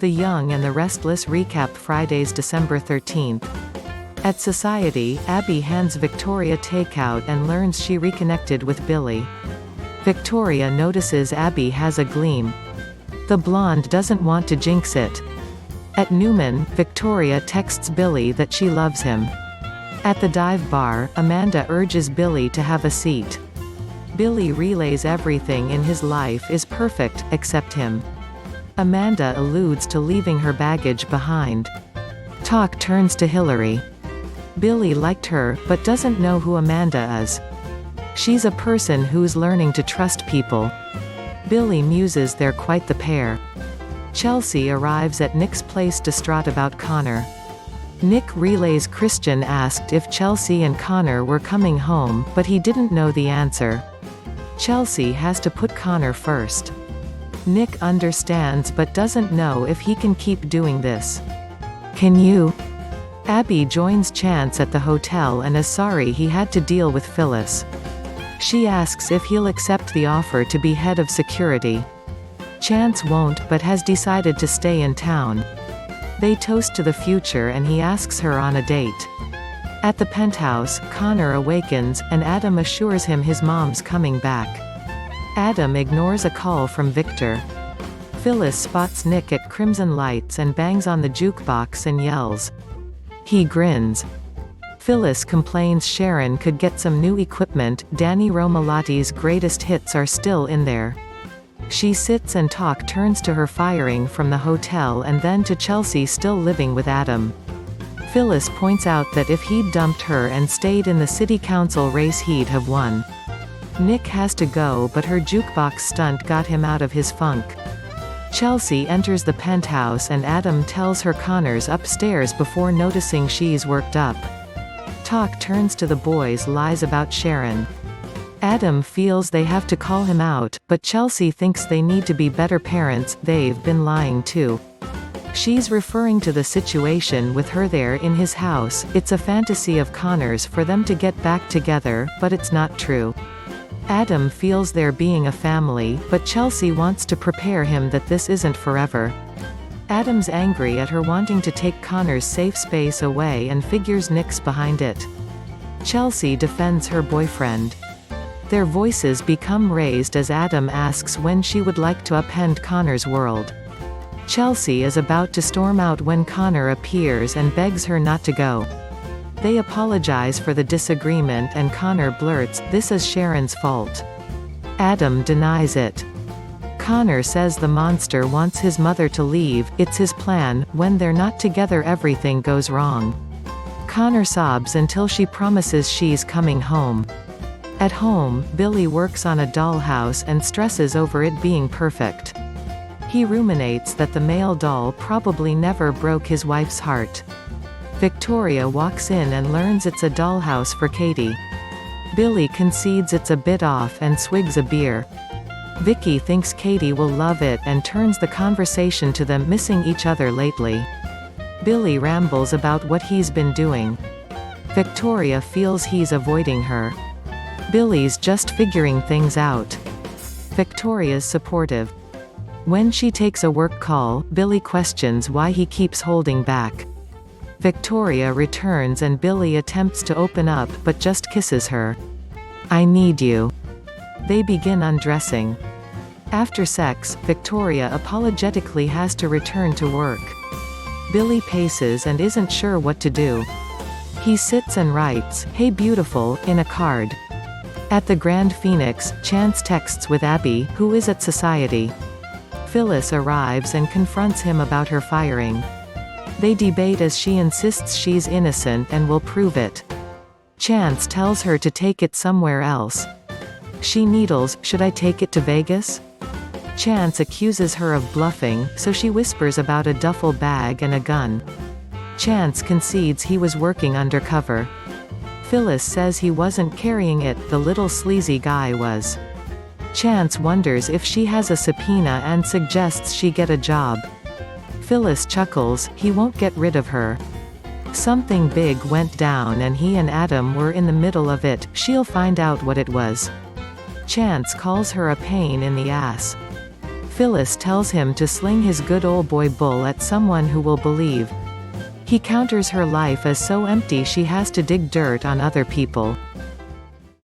The Young and the Restless recap Fridays December 13th. At Society, Abby hands Victoria takeout and learns she reconnected with Billy. Victoria notices Abby has a gleam. The blonde doesn't want to jinx it. At Newman, Victoria texts Billy that she loves him. At the dive bar, Amanda urges Billy to have a seat. Billy relays everything in his life is perfect, except him. Amanda alludes to leaving her baggage behind. Talk turns to Hillary. Billy liked her, but doesn't know who Amanda is. She's a person who's learning to trust people. Billy muses they're quite the pair. Chelsea arrives at Nick's place distraught about Connor. Nick relays Christian asked if Chelsea and Connor were coming home, but he didn't know the answer. Chelsea has to put Connor first. Nick understands but doesn't know if he can keep doing this. Can you? Abby joins Chance at the hotel and is sorry he had to deal with Phyllis. She asks if he'll accept the offer to be head of security. Chance won't, but has decided to stay in town. They toast to the future and he asks her on a date. At the penthouse, Connor awakens, and Adam assures him his mom's coming back. Adam ignores a call from Victor. Phyllis spots Nick at Crimson Lights and bangs on the jukebox and yells. He grins. Phyllis complains Sharon could get some new equipment. Danny Romalotti's greatest hits are still in there. She sits and talk turns to her firing from the hotel and then to Chelsea still living with Adam. Phyllis points out that if he'd dumped her and stayed in the city council race he'd have won. Nick has to go, but her jukebox stunt got him out of his funk. Chelsea enters the penthouse and Adam tells her Connor's upstairs before noticing she's worked up. Talk turns to the boys' lies about Sharon. Adam feels they have to call him out, but Chelsea thinks they need to be better parents. They've been lying too. She's referring to the situation with her there in his house. It's a fantasy of Connor's for them to get back together, but it's not true. Adam feels they're being a family, but Chelsea wants to prepare him that this isn't forever. Adam's angry at her wanting to take Connor's safe space away and figures Nick's behind it. Chelsea defends her boyfriend. Their voices become raised as Adam asks when she would like to upend Connor's world. Chelsea is about to storm out when Connor appears and begs her not to go. They apologize for the disagreement and Connor blurts, "This is Sharon's fault." Adam denies it. Connor says the monster wants his mother to leave, it's his plan. When they're not together everything goes wrong. Connor sobs until she promises she's coming home. At home, Billy works on a dollhouse and stresses over it being perfect. He ruminates that the male doll probably never broke his wife's heart. Victoria walks in and learns it's a dollhouse for Katie. Billy concedes it's a bit off and swigs a beer. Vicky thinks Katie will love it and turns the conversation to them missing each other lately. Billy rambles about what he's been doing. Victoria feels he's avoiding her. Billy's just figuring things out. Victoria's supportive. When she takes a work call, Billy questions why he keeps holding back. Victoria returns and Billy attempts to open up but just kisses her. "I need you." They begin undressing. After sex, Victoria apologetically has to return to work. Billy paces and isn't sure what to do. He sits and writes, "Hey beautiful," in a card. At the Grand Phoenix, Chance texts with Abby, who is at Society. Phyllis arrives and confronts him about her firing. They debate as she insists she's innocent and will prove it. Chance tells her to take it somewhere else. She needles, "Should I take it to Vegas?" Chance accuses her of bluffing, so she whispers about a duffel bag and a gun. Chance concedes he was working undercover. Phyllis says he wasn't carrying it, the little sleazy guy was. Chance wonders if she has a subpoena and suggests she get a job. Phyllis chuckles, he won't get rid of her. Something big went down and he and Adam were in the middle of it, she'll find out what it was. Chance calls her a pain in the ass. Phyllis tells him to sling his good ol' boy bull at someone who will believe. He counters her life is so empty she has to dig dirt on other people.